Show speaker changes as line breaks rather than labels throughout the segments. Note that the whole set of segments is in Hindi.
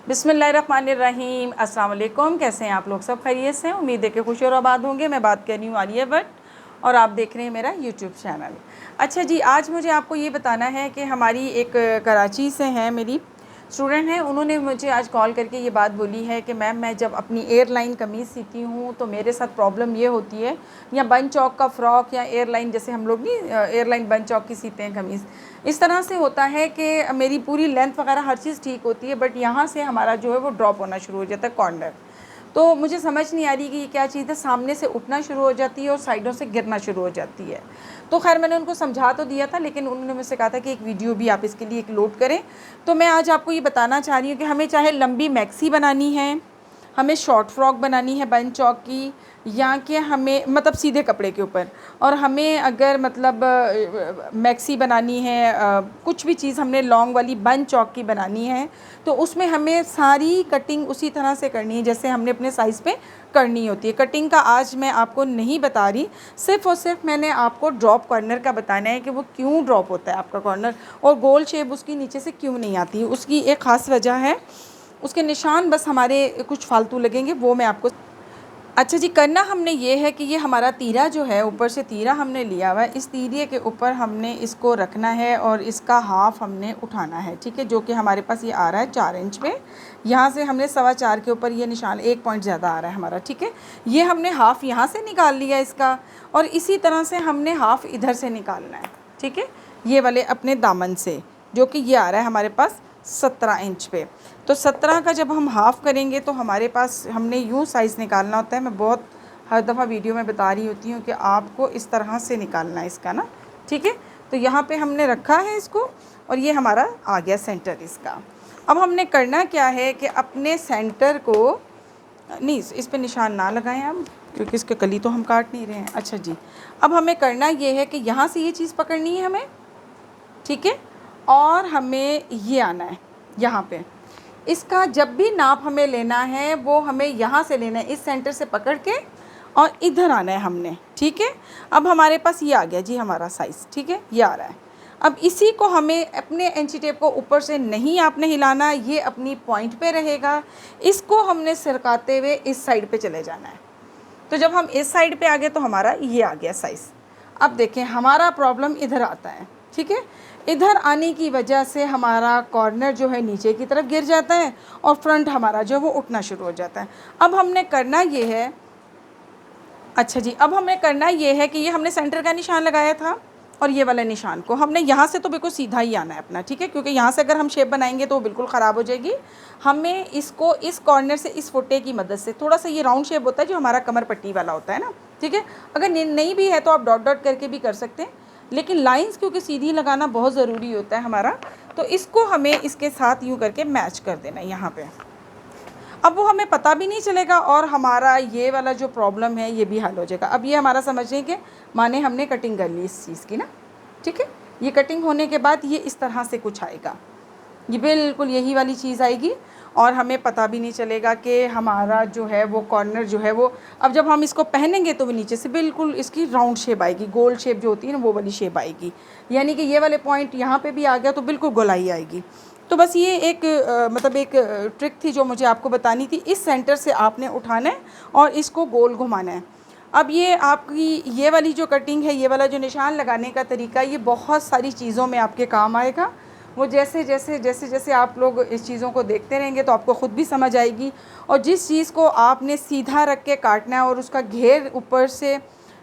बिस्मिल्लाहिर्रहमानिर्रहीम। अस्सलाम वालेकुम। कैसे हैं आप लोग? सब खैरियत से? उम्मीद है कि खुश और आबाद होंगे। मैं बात कर रही हूँ आलिया भट्ट और आप देख रहे हैं मेरा यूट्यूब चैनल। अच्छा जी, आज मुझे आपको ये बताना है कि हमारी एक कराची से हैं, मेरी स्टूडेंट हैं, उन्होंने मुझे आज कॉल करके ये बात बोली है कि मैम मैं जब अपनी एयरलाइन कमीज़ सीती हूँ तो मेरे साथ प्रॉब्लम ये होती है, या बन चौक का फ़्रॉक या एयरलाइन, जैसे हम लोग नहीं एयरलाइन बन चौक की सीते हैं कमीज़, इस तरह से होता है कि मेरी पूरी लेंथ वगैरह हर चीज़ ठीक होती है, बट यहाँ से हमारा जो है वो ड्रॉप होना शुरू हो जाता है कॉर्नर। तो मुझे समझ नहीं आ रही कि ये क्या चीज़ है, सामने से उठना शुरू हो जाती है और साइडों से गिरना शुरू हो जाती है। तो खैर मैंने उनको समझा तो दिया था, लेकिन उन्होंने मुझसे कहा था कि एक वीडियो भी आप इसके लिए एक लोड करें। तो मैं आज आपको ये बताना चाह रही हूँ कि हमें चाहे लंबी मैक्सी बनानी है, हमें शॉर्ट फ्रॉक बनानी है बन चौक की, या कि हमें मतलब सीधे कपड़े के ऊपर, और हमें अगर मतलब मैक्सी बनानी है, कुछ भी चीज़ हमने लॉन्ग वाली बन चौक की बनानी है, तो उसमें हमें सारी कटिंग उसी तरह से करनी है जैसे हमने अपने साइज़ पे करनी होती है। कटिंग का आज मैं आपको नहीं बता रही, सिर्फ़ और सिर्फ मैंने आपको ड्रॉप कॉर्नर का बताना है कि वो क्यों ड्रॉप होता है आपका कॉर्नर, और गोल शेप उसकी नीचे से क्यों नहीं आती। उसकी एक ख़ास वजह है, उसके निशान बस हमारे कुछ फालतू लगेंगे, वो मैं आपको। अच्छा जी, करना हमने ये है कि ये हमारा तीरा जो है, ऊपर से तीरा हमने लिया हुआ है, इस तीरे के ऊपर हमने इसको रखना है और इसका हाफ़ हमने उठाना है, ठीक है, जो कि हमारे पास ये आ रहा है 4 इंच पे। यहाँ से हमने 4.25 के ऊपर ये निशान 1 पॉइंट ज़्यादा आ रहा है हमारा, ठीक है। ये हमने हाफ़ यहाँ से निकाल लिया इसका, और इसी तरह से हमने हाफ़ इधर से निकालना है, ठीक है, ये वाले अपने दामन से, जो कि ये आ रहा है हमारे पास 17 इंच पे। तो 17 का जब हम हाफ़ करेंगे तो हमारे पास हमने यूँ साइज़ निकालना होता है। मैं बहुत हर दफ़ा वीडियो में बता रही होती हूँ कि आपको इस तरह से निकालना है इसका ना, ठीक है। तो यहाँ पे हमने रखा है इसको, और ये हमारा आ गया सेंटर इसका। अब हमने करना क्या है कि अपने सेंटर को, नहीं इस पे निशान ना लगाएं हम, क्योंकि इसके कली तो हम काट नहीं रहे हैं। अच्छा जी, अब हमें करना ये है कि यहाँ से ये चीज़ पकड़नी है हमें, ठीक है, और हमें ये आना है यहाँ पे। इसका जब भी नाप हमें लेना है वो हमें यहाँ से लेना है, इस सेंटर से पकड़ के, और इधर आना है हमने, ठीक है। अब हमारे पास ये आ गया जी हमारा साइज़, ठीक है, ये आ रहा है। अब इसी को हमें अपने इंची टेप को ऊपर से नहीं आपने हिलाना, ये अपनी पॉइंट पे रहेगा, इसको हमने सरकाते हुए इस साइड पे चले जाना है। तो जब हम इस साइड पे आ गए तो हमारा ये आ गया साइज़। अब देखें हमारा प्रॉब्लम इधर आता है, ठीक है, इधर आने की वजह से हमारा कॉर्नर जो है नीचे की तरफ गिर जाता है और फ्रंट हमारा जो है वो उठना शुरू हो जाता है। अब हमने करना ये है, अच्छा जी, अब हमें करना ये है कि ये हमने सेंटर का निशान लगाया था, और ये वाले निशान को हमने यहाँ से तो बिल्कुल सीधा ही आना है अपना, ठीक है, क्योंकि यहाँ से अगर हम शेप बनाएंगे तो वो बिल्कुल ख़राब हो जाएगी। हमें इसको इस कॉर्नर से, इस फुटे की मदद से, थोड़ा सा ये राउंड शेप होता है जो हमारा कमर पट्टी वाला होता है ना, ठीक है। अगर नहीं भी है तो आप डॉट डॉट करके भी कर सकते हैं, लेकिन लाइंस क्योंकि सीधी लगाना बहुत ज़रूरी होता है हमारा, तो इसको हमें इसके साथ यूँ करके मैच कर देना है यहाँ पे। अब वो हमें पता भी नहीं चलेगा और हमारा ये वाला जो प्रॉब्लम है ये भी हल हो जाएगा। अब ये हमारा समझिए कि माने हमने कटिंग कर ली इस चीज़ की ना, ठीक है, ये कटिंग होने के बाद ये इस तरह से कुछ आएगा, ये बिल्कुल यही वाली चीज़ आएगी, और हमें पता भी नहीं चलेगा कि हमारा जो है वो कॉर्नर जो है वो, अब जब हम इसको पहनेंगे तो वो नीचे से बिल्कुल इसकी राउंड शेप आएगी, गोल शेप जो होती है ना वो वाली शेप आएगी, यानी कि ये वाले पॉइंट यहाँ पे भी आ गया तो बिल्कुल गोलाई आएगी। तो बस ये एक मतलब एक ट्रिक थी जो मुझे आपको बतानी थी। इस सेंटर से आपने उठाना है और इसको गोल घुमाना है। अब ये आपकी ये वाली जो कटिंग है, ये वाला जो निशान लगाने का तरीका, ये बहुत सारी चीज़ों में आपके काम आएगा। वो जैसे जैसे जैसे जैसे आप लोग इस चीज़ों को देखते रहेंगे तो आपको ख़ुद भी समझ आएगी, और जिस चीज़ को आपने सीधा रख के काटना है और उसका घेर ऊपर से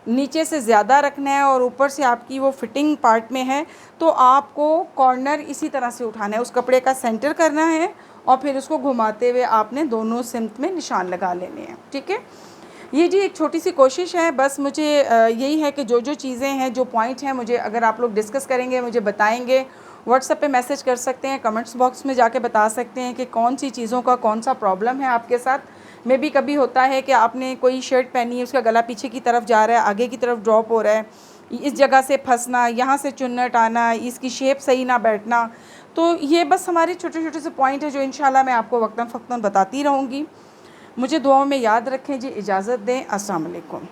नीचे से ज़्यादा रखना है और ऊपर से आपकी वो फिटिंग पार्ट में है, तो आपको कॉर्नर इसी तरह से उठाना है, उस कपड़े का सेंटर करना है और फिर उसको घुमाते हुए आपने दोनों सिमत में निशान लगा लेने हैं, ठीक है। ये जी एक छोटी सी कोशिश है, बस मुझे यही है कि जो जो चीज़ें हैं, जो पॉइंट हैं, मुझे अगर आप लोग डिस्कस करेंगे, मुझे बताएंगे, व्हाट्सएप पे मैसेज कर सकते हैं, कमेंट्स बॉक्स में जाके बता सकते हैं कि कौन सी चीज़ों का कौन सा प्रॉब्लम है आपके साथ। में भी कभी होता है कि आपने कोई शर्ट पहनी है, उसका गला पीछे की तरफ जा रहा है, आगे की तरफ ड्रॉप हो रहा है, इस जगह से फंसना, यहाँ से चुन्नट आना, इसकी शेप सही ना बैठना। तो ये बस हमारे छोटे छोटे से पॉइंट है जो इंशाल्लाह मैं आपको वक्तन फ़क्तन बताती रहूँगी। मुझे दुआओं में याद रखें जी। इजाज़त दें। अस्सलाम वालेकुम।